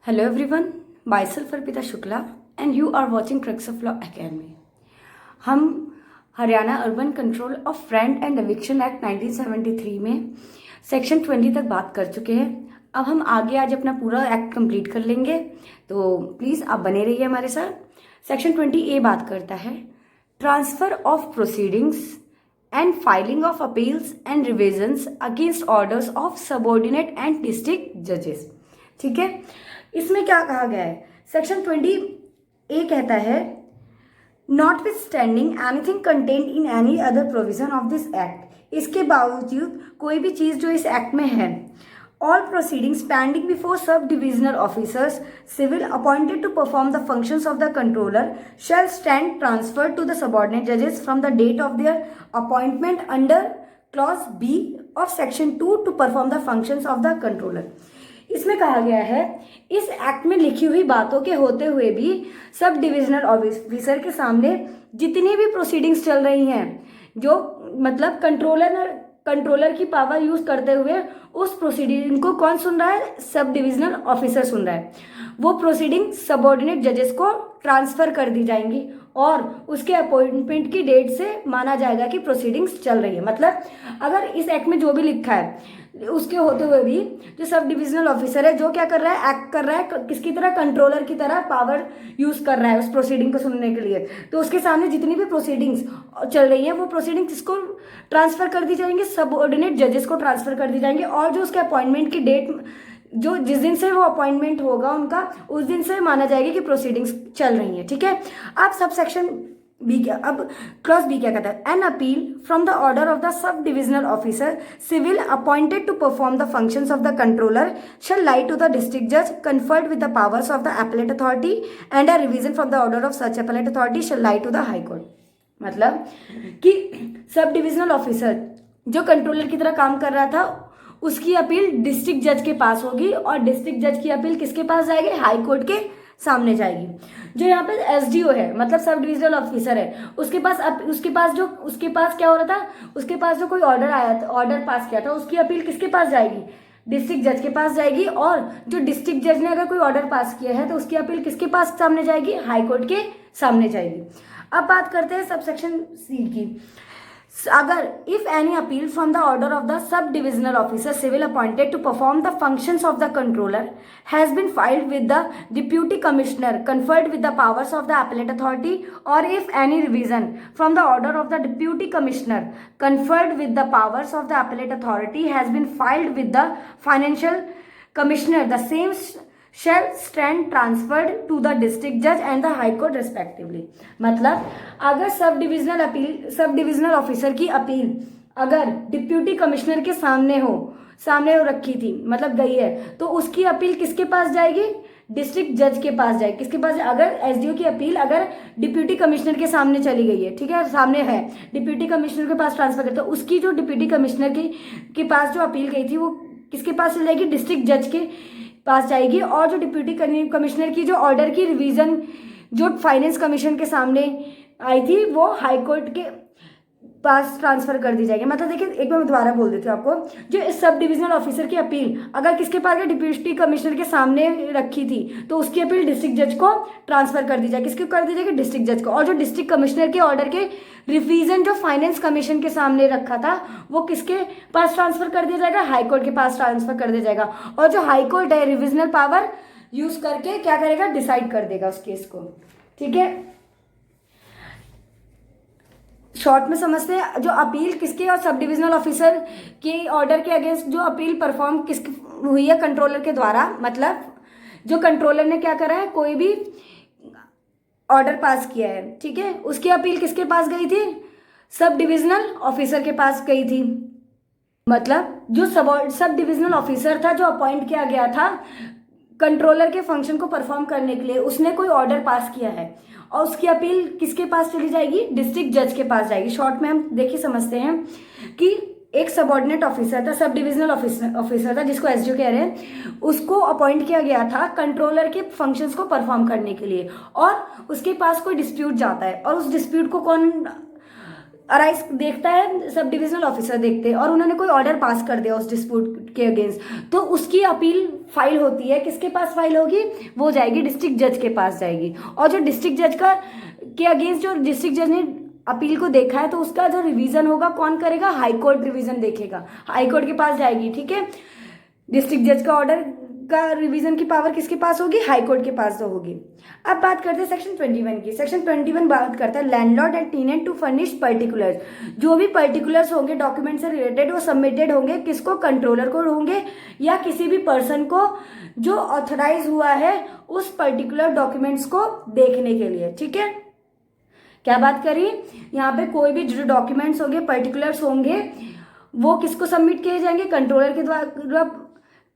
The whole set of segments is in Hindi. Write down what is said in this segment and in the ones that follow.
Hello everyone, myself Arpita Shukla and you are watching Crux of Law Academy. हम Haryana urban control of rent and eviction act 1973 में सेक्शन 20 तक बात कर चुके हैं। अब हम आगे आज अपना पूरा एक्ट कंप्लीट कर लेंगे, तो प्लीज़ आप बने रहिए हमारे साथ। सेक्शन 20A बात करता है transfer of proceedings and filing of appeals and revisions against orders of subordinate and district जजेस। ठीक है, इसमें क्या कहा गया है? सेक्शन 20A कहता है notwithstanding anything contained in any other provision of this act, इसके बावजूद कोई भी चीज़ जो इस एक्ट में है, all proceedings pending before sub divisional officers civil appointed to perform the functions of the controller shall stand transferred to the subordinate जजेस from the date of their appointment under clause B of section 2 to perform the functions of the controller. इसमें कहा गया है इस एक्ट में लिखी हुई बातों के होते हुए भी सब डिविजनल ऑफिसर के सामने जितनी भी प्रोसीडिंग्स चल रही हैं, जो मतलब कंट्रोलर की पावर यूज करते हुए उस प्रोसीडिंग को कौन सुन रहा है? सब डिविजनल ऑफिसर सुन रहा है। वो प्रोसीडिंग सबऑर्डिनेट जजेस को ट्रांसफर कर दी जाएंगी और उसके अपॉइंटमेंट की डेट से माना जाएगा कि प्रोसीडिंग्स चल रही है। मतलब अगर इस एक्ट में जो भी लिखा है उसके होते हुए भी जो सब डिविजनल ऑफिसर है, जो क्या कर रहा है? एक्ट कर रहा है किसकी तरह? कंट्रोलर की तरह पावर यूज कर रहा है उस प्रोसीडिंग को सुनने के लिए। तो उसके सामने जितनी भी प्रोसीडिंग्स चल रही है वो प्रोसीडिंग्स किसको ट्रांसफर कर दी जाएंगी? सबऑर्डिनेट जजेस को ट्रांसफर कर दी जाएंगे। और जो उसके अपॉइंटमेंट की डेट, जो जिस दिन से वो अपॉइंटमेंट होगा उनका, उस दिन से माना जाएगा कि प्रोसीडिंग्स चल रही है। ठीक है, अब सब सेक्शन बी क्या, अब क्लॉज बी क्या कहता है? An appeal from the order of the sub divisional officer civil appointed to perform the functions of the controller shall lie to the district जज conferred with the powers of the appellate authority and a revision from the order of such appellate authority shall lie to the high court. मतलब कि सब डिविजनल ऑफिसर जो कंट्रोलर की तरह काम कर रहा था उसकी अपील डिस्ट्रिक्ट जज के पास होगी और डिस्ट्रिक्ट जज की अपील किसके पास जाएगी? हाई कोर्ट के सामने जाएगी। जो यहाँ पे एसडीओ है, मतलब सब डिविजनल ऑफिसर है, उसके पास क्या हो रहा था? उसके पास जो कोई ऑर्डर आया था, ऑर्डर पास किया था, उसकी अपील किसके पास जाएगी? डिस्ट्रिक्ट जज के पास जाएगी। और जो डिस्ट्रिक्ट जज ने अगर कोई ऑर्डर पास किया है तो उसकी अपील किसके पास सामने जाएगी? हाई कोर्ट के सामने जाएगी। अब बात करते हैं सबसेक्शन सी की। अगर if any appeal from the order of the sub divisional officer civil appointed to perform the functions of the controller has been filed with the deputy commissioner conferred with the powers of the appellate authority, और if any revision from the order of the deputy commissioner conferred with the powers of the appellate authority has been filed with the financial commissioner, the same shall stand transferred to the district judge and the high court respectively। मतलब अगर सब डिविजनल ऑफिसर की अपील अगर डिप्यूटी कमिश्नर के सामने हो रखी थी, मतलब गई है, तो उसकी अपील किसके पास जाएगी? डिस्ट्रिक्ट जज के पास जाएगी। किसके पास? अगर एसडीओ की अपील अगर डिप्यूटी कमिश्नर के सामने चली गई है, ठीक है, सामने है, डिप्यूटी कमिश्नर के पास ट्रांसफर करते, तो उसकी जो डिप्यूटी कमिश्नर के पास जो अपील गई थी वो किसके पास चली जाएगी? डिस्ट्रिक्ट जज के पास जाएगी। और जो डिप्यूटी कमिश्नर की जो ऑर्डर की रिवीजन जो फाइनेंस कमीशन के सामने आई थी वो हाई कोर्ट के पास ट्रांसफर कर दी जाएगी। मतलब देखिए, एक बार मैं दोबारा बोल देती हूँ आपको, जो सब डिविजनल ऑफिसर की अपील अगर किसके पास डिप्यूटी कमिश्नर के सामने रखी थी तो उसकी अपील डिस्ट्रिक्ट जज को ट्रांसफर कर दी जाएगी। किसको कर दी जाएगी? डिस्ट्रिक्ट जज को। और जो डिस्ट्रिक्ट कमिश्नर के ऑर्डर के रिवीजन जो फाइनेंस कमीशन के सामने रखा था वो किसके पास ट्रांसफर कर दिया जाएगा? हाई कोर्ट के पास ट्रांसफर कर दिया जाएगा। और जो हाई कोर्ट है रिविजनल पावर यूज करके क्या करेगा? डिसाइड कर देगा उस केस को। ठीक है, शॉर्ट में समझते हैं। जो अपील किसके और सब डिविजनल ऑफिसर के ऑर्डर के अगेंस्ट जो अपील परफॉर्म किसकी हुई है? कंट्रोलर के द्वारा। मतलब जो कंट्रोलर ने क्या करा है, कोई भी ऑर्डर पास किया है, ठीक है, उसकी अपील किसके पास गई थी? सब डिविजनल ऑफिसर के पास गई थी। मतलब जो सब डिविजनल ऑफिसर था जो अपॉइंट किया गया था कंट्रोलर के फंक्शन को परफॉर्म करने के लिए, उसने कोई ऑर्डर पास किया है और उसकी अपील किसके पास चली जाएगी? डिस्ट्रिक्ट जज के पास जाएगी। शॉर्ट में हम देखिए समझते हैं कि एक सबऑर्डिनेट ऑफिसर था, सब डिविजनल ऑफिसर था जिसको एसडीओ कह रहे हैं, उसको अपॉइंट किया गया था कंट्रोलर के फंक्शंस को परफॉर्म करने के लिए, और उसके पास कोई डिस्प्यूट जाता है और उस डिस्प्यूट को कौन अराइज देखता है, सब डिविजनल ऑफिसर देखते हैं और उन्होंने कोई ऑर्डर पास कर दिया उस डिस्प्यूट के अगेंस्ट, तो उसकी अपील फाइल होती है, किसके पास फाइल होगी, वो जाएगी डिस्ट्रिक्ट जज के पास जाएगी। और जो डिस्ट्रिक्ट जज का के अगेंस्ट जो डिस्ट्रिक्ट जज ने अपील को देखा है, तो उसका जो रिवीजन होगा कौन करेगा, हाई कोर्ट रिवीजन देखेगा, हाई कोर्ट के पास जाएगी। ठीक है, डिस्ट्रिक्ट जज का ऑर्डर का रिवीजन की पावर किसके पास होगी, हाई कोर्ट के पास तो होगी। अब बात करते हैं सेक्शन 21 की। सेक्शन 21 बात करता है landlord and tenant to furnish particulars. जो भी पर्टिकुलर्स होंगे डॉक्यूमेंट से रिलेटेड वो सबमिटेड होंगे किसको, कंट्रोलर को होंगे या किसी भी पर्सन को जो ऑथराइज हुआ है उस पर्टिकुलर डॉक्यूमेंट्स को देखने के लिए। ठीक है, क्या बात करी, यहाँ पे कोई भी जो डॉक्यूमेंट्स होंगे पर्टिकुलर्स होंगे वो किसको सबमिट किए जाएंगे, कंट्रोलर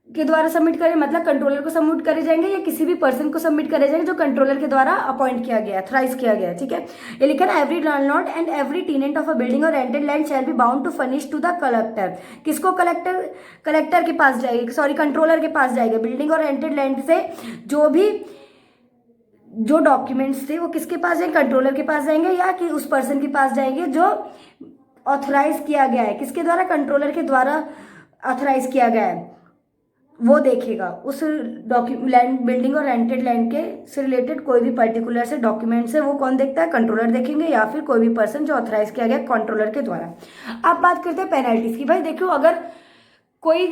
के द्वारा सबमिट करे, मतलब कंट्रोलर को सबमिट करे जाएंगे या किसी भी पर्सन को सबमिट करे जाएंगे जो कंट्रोलर के द्वारा अपॉइंट किया गया, थ्राइज किया गया। ठीक है, ये लिखा है every landlord and every tenant of a building और rented land shall be bound to furnish to the collector. किसको, कलेक्टर के पास जाएगी, सॉरी कंट्रोलर के पास जाएगा। बिल्डिंग और रेंटेड लैंड से जो डॉक्यूमेंट्स थे वो किसके पास जाएंगे, कंट्रोलर के पास जाएंगे या कि उस पर्सन के पास जाएंगे जो ऑथराइज किया गया है, किसके द्वारा, कंट्रोलर के द्वारा ऑथराइज किया गया है, वो देखेगा। उस लैंड, बिल्डिंग और रेंटेड लैंड के से रिलेटेड कोई भी पर्टिकुलर से डॉक्यूमेंट्स है वो कौन देखता है, कंट्रोलर देखेंगे या फिर कोई भी पर्सन जो ऑथराइज किया गया कंट्रोलर के द्वारा। अब बात करते हैं पेनल्टीज की। भाई देखो, अगर कोई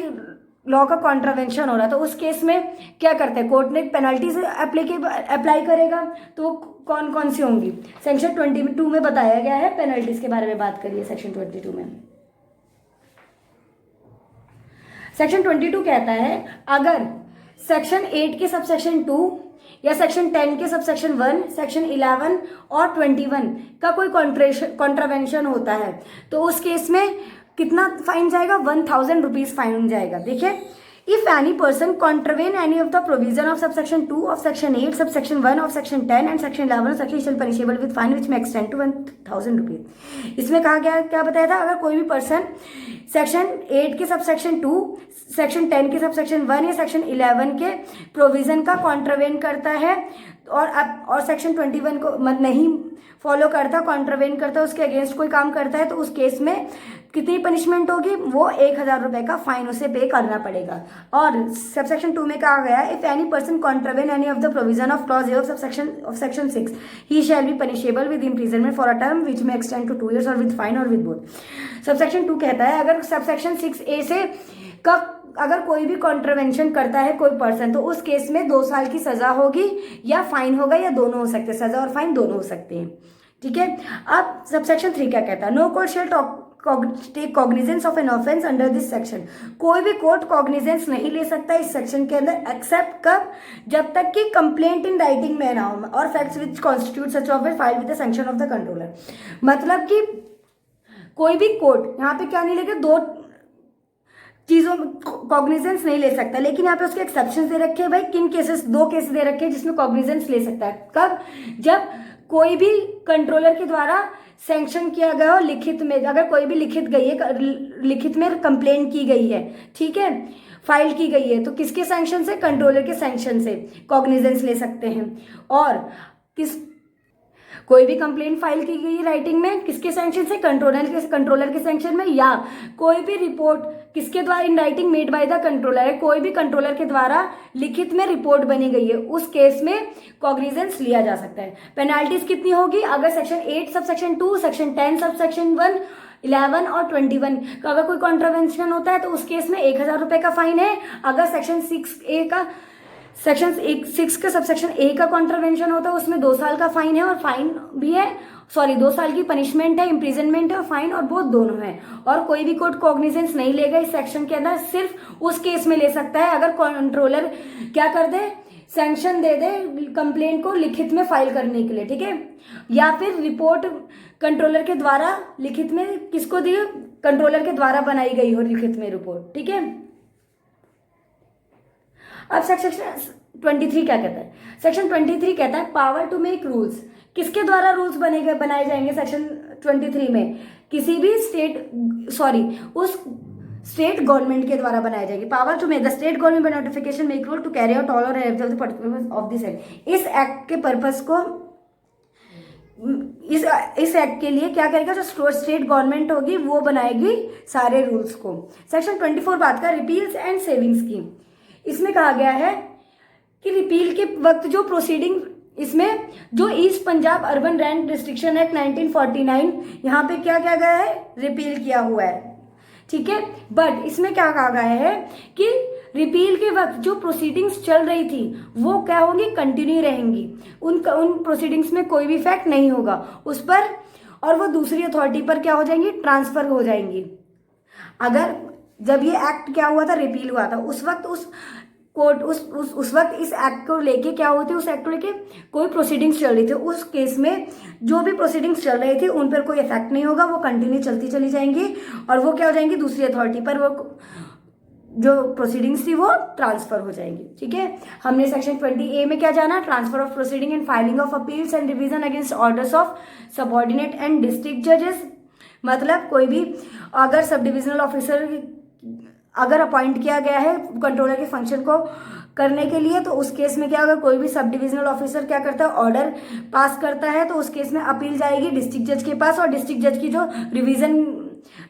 लॉ का कॉन्ट्रावेंशन हो रहा है तो उस केस में क्या करते हैं, कोर्ट ने पेनल्टीज अप्लाई करेगा, तो कौन कौन सी होंगी, सेक्शन 22 में बताया गया है। पेनल्टीज के बारे में बात करिए सेक्शन 22 में। सेक्शन 22 कहता है अगर सेक्शन 8 के सबसेक्शन 2 या सेक्शन 10 के सबसेक्शन 1, सेक्शन 11 और 21 का कोई कॉन्ट्रावेंशन होता है तो उस केस में कितना फाइन जाएगा, 1000 रुपीज फाइन जाएगा। देखिए, if any person contravene any of the provision of subsection 2 of section 8, subsection 1 of section 10 and section 11 section shall punishable with fine which may extend to 1000 rupees. इसमें कहा गया, क्या बताया था, अगर कोई भी पर्सन सेक्शन 8 के सबसेक्शन 2, सेक्शन 10 के सबसेक्शन 1 या सेक्शन 11 के प्रोविजन का कॉन्ट्रवेन करता है और सेक्शन 21 को नहीं फॉलो करता, कॉन्ट्रवेन करता, उसके अगेंस्ट कोई काम करता है, तो उस केस में कितनी पनिशमेंट होगी, वो 1000 रुपए का फाइन उसे पे करना पड़ेगा। और सबसेक्शन 2 में कहा गया है if any person contravene any of the provision of clause A of section 6 he shall be punishable with imprisonment for a term which may extend to 2 years और विद फाइन और विद बोथ। सबसेक्शन 2 कहता है अगर सबसेक्शन 6A से अगर कोई भी कॉन्ट्रवेंशन करता है कोई पर्सन तो उस केस में 2 साल की सजा होगी या फाइन होगा या दोनों हो सकते हैं, सजा और फाइन दोनों हो सकते हैं। ठीक है, अब सबसेक्शन 3 क्या कहता है, no court shall take cognizance of an offence under this section. कोई भी कोर्ट कॉग्निजेंस नहीं ले सकता इस सेक्शन के अंदर एक्सेप्ट कब, जब तक कि कंप्लेंट इन राइटिंग में ना हो और facts which constitute such offence filed with the sanction of the controller. मतलब कि कोई भी कोर्ट यहाँ पे क्या नहीं लेगा, 2 चीजों कॉग्निजेंस नहीं ले सकता, लेकिन यहाँ पे उसके एक्सेप्शन दे रखे हैं। भाई किन केसेस, 2 केस दे रखे हैं जिसमें कॉग्निजेंस ले सकता है। कब, जब कोई भी कंट्रोलर के द्वारा सैंक्शन किया गया हो लिखित में, अगर कोई भी लिखित में कंप्लेंट की गई है, ठीक है, फाइल की गई है, तो किसके सैंक्शन से, कंट्रोलर के सैंक्शन से कॉग्निजेंस ले सकते हैं। और कोई भी कंप्लेंट फाइल की गई राइटिंग में किसके सैंक्शन से, कंट्रोलर के सैंक्शन में, या कोई भी रिपोर्ट किसके द्वारा इन writing made by the controller है, कोई भी कंट्रोलर के द्वारा लिखित में रिपोर्ट बनी गई है, उस केस में कॉग्निजेंस लिया जा सकता है। पेनाल्टीज कितनी होगी, अगर सेक्शन 8 सबसेक्शन 2, सेक्शन 10 सबसेक्शन 1, 11 और 21 का अगर कोई कॉन्ट्रावेंशन होता है तो उस केस में 1000 रुपए का फाइन है। अगर सेक्शन 6 का सबसेक्शन ए का कॉन्ट्रावेंशन होता है उसमें 2 साल का फाइन है और फाइन भी है, 2 साल की पनिशमेंट है, इम्प्रिजनमेंट है और फाइन और बोथ दोनों है। और कोई भी कोर्ट कॉग्निजेंस नहीं लेगा इस सेक्शन के अंदर, सिर्फ उस केस में ले सकता है अगर कंट्रोलर क्या कर दे, सैंक्शन दे दे कंप्लेंट को लिखित में फाइल करने के लिए। ठीक है, या फिर रिपोर्ट कंट्रोलर के द्वारा लिखित में किसको दी, कंट्रोलर के द्वारा बनाई गई हो लिखित में रिपोर्ट। ठीक है, अब सेक्शन 23 क्या कहता है, सेक्शन 23 कहता है पावर टू मेक रूल्स। किसके द्वारा रूल्स बनाए जाएंगे सेक्शन 23 में, किसी भी उस स्टेट गवर्नमेंट के द्वारा बनाए जाएंगे। Power to make the state government by notification make rule to carry out all or purpose of this act. इस एक्ट के पर्पस को इस एक्ट के लिए क्या करेगा, जो स्टेट गवर्नमेंट होगी वो बनाएगी सारे रूल्स को। सेक्शन 24 बात का रिपील्स एंड सेविंग स्कीम। इसमें कहा गया है कि रिपील के वक्त जो प्रोसीडिंग, इसमें जो east Punjab urban rent restriction act 1949 यहाँ पे क्या किया गया है, रिपील किया हुआ है, ठीक है। बट इसमें क्या कहा गया है कि रिपील के वक्त जो प्रोसीडिंग्स चल रही थी वो क्या होंगी, कंटिन्यू रहेंगी, उन प्रोसीडिंग्स में कोई भी इफेक्ट नहीं होगा उस पर, और वो दूसरी अथॉरिटी पर क्या हो जाएंगी, ट्रांसफर हो जाएंगी। अगर जब ये एक्ट क्या हुआ था, रिपील हुआ था, उस वक्त उस कोर्ट उस वक्त इस एक्ट को लेके क्या होती, उस एक्ट को लेके कोई प्रोसीडिंग्स चल रही थी, उस केस में जो भी प्रोसीडिंग्स चल रही थी उन पर कोई इफेक्ट नहीं होगा, वो कंटिन्यू चलती चली जाएंगी और वो क्या हो जाएंगी, दूसरी अथॉरिटी पर वो जो प्रोसीडिंग्स थी वो ट्रांसफर हो जाएंगी, ठीक है। हमने सेक्शन 20A में क्या जाना, transfer of proceeding and filing of appeals and revision against orders of subordinate and district जजेस। मतलब कोई भी अगर सब डिविजनल ऑफिसर अगर अपॉइंट किया गया है कंट्रोलर के फंक्शन को करने के लिए, तो उस केस में क्या, अगर कोई भी सब डिविजनल ऑफिसर क्या करता है, ऑर्डर पास करता है, तो उस केस में अपील जाएगी डिस्ट्रिक्ट जज के पास, और डिस्ट्रिक्ट जज की जो रिवीजन,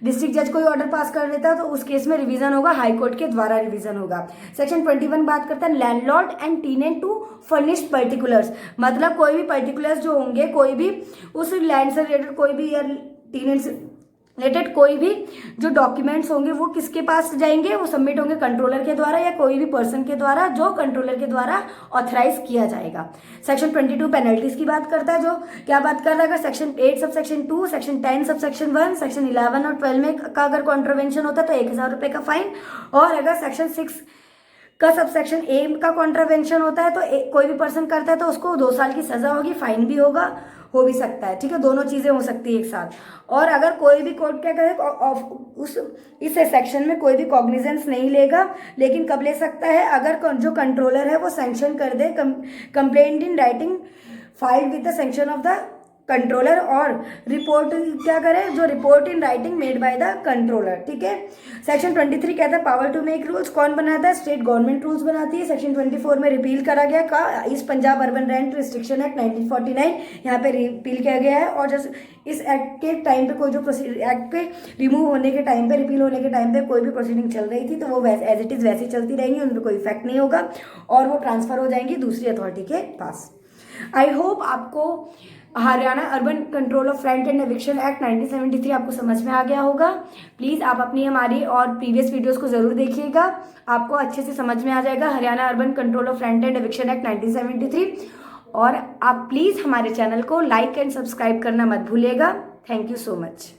डिस्ट्रिक्ट जज कोई ऑर्डर पास कर देता है तो उस केस में रिवीजन होगा, हाई कोर्ट के द्वारा रिवीजन होगा। सेक्शन 21 बात करता है landlord and tenant to furnished particulars. मतलब कोई भी पर्टिकुलर्स जो होंगे, कोई भी उस लैंड से रिलेटेड कोई भी या टेनेंट से रिलेटेड कोई भी जो डॉक्यूमेंट्स होंगे वो किसके पास जाएंगे, वो सबमिट होंगे कंट्रोलर के द्वारा या कोई भी पर्सन के द्वारा जो कंट्रोलर के द्वारा ऑथराइज किया जाएगा। सेक्शन 22 पेनल्टीज की बात करता है, जो क्या बात कर रहा है, अगर section 8 sub section 2, section 10 sub section 1, section 11 और 12 में का अगर कॉन्ट्रवेंशन होता है तो 1000 रुपये का फाइन, और अगर सेक्शन 6 का सब सेक्शन ए का कॉन्ट्रवेंशन होता है तो कोई भी पर्सन करता है तो उसको 2 साल की सजा होगी, फाइन भी होगा, हो भी सकता है, ठीक है, दोनों चीजें हो सकती है एक साथ। और अगर कोई भी कोर्ट क्या करे, उस इस सेक्शन में कोई भी कॉग्निजेंस नहीं लेगा, लेकिन कब ले सकता है, अगर जो कंट्रोलर है वो सैंक्शन कर दे complaint in writing filed with the sanction of the controller, और रिपोर्ट क्या करे, जो report in writing made by the controller, ठीक है। सेक्शन 23 कहता है पावर टू मेक रूल्स, कौन बनाता है, स्टेट गवर्नमेंट रूल्स बनाती है। सेक्शन 24 में रिपील करा गया का east Punjab urban rent restriction act 1949, यहाँ पे रिपील किया गया है, और जैसे इस एक्ट के टाइम पे कोई जो एक्ट पे रिमूव होने के टाइम पे, रिपील होने के टाइम पे कोई भी प्रोसीडिंग चल रही थी तो वो वैसे एज इट इज वैसे चलती रहेंगी, उन पर कोई इफेक्ट नहीं होगा और वो ट्रांसफर हो जाएंगी दूसरी अथॉरिटी के पास। आई होप आपको Haryana urban control of rent and eviction act 1973 आपको समझ में आ गया होगा। प्लीज़ आप अपनी हमारी और प्रीवियस वीडियोस को ज़रूर देखिएगा, आपको अच्छे से समझ में आ जाएगा Haryana urban control of rent and eviction act 1973। और आप प्लीज़ हमारे चैनल को लाइक एंड सब्सक्राइब करना मत भूलिएगा। Thank you so much.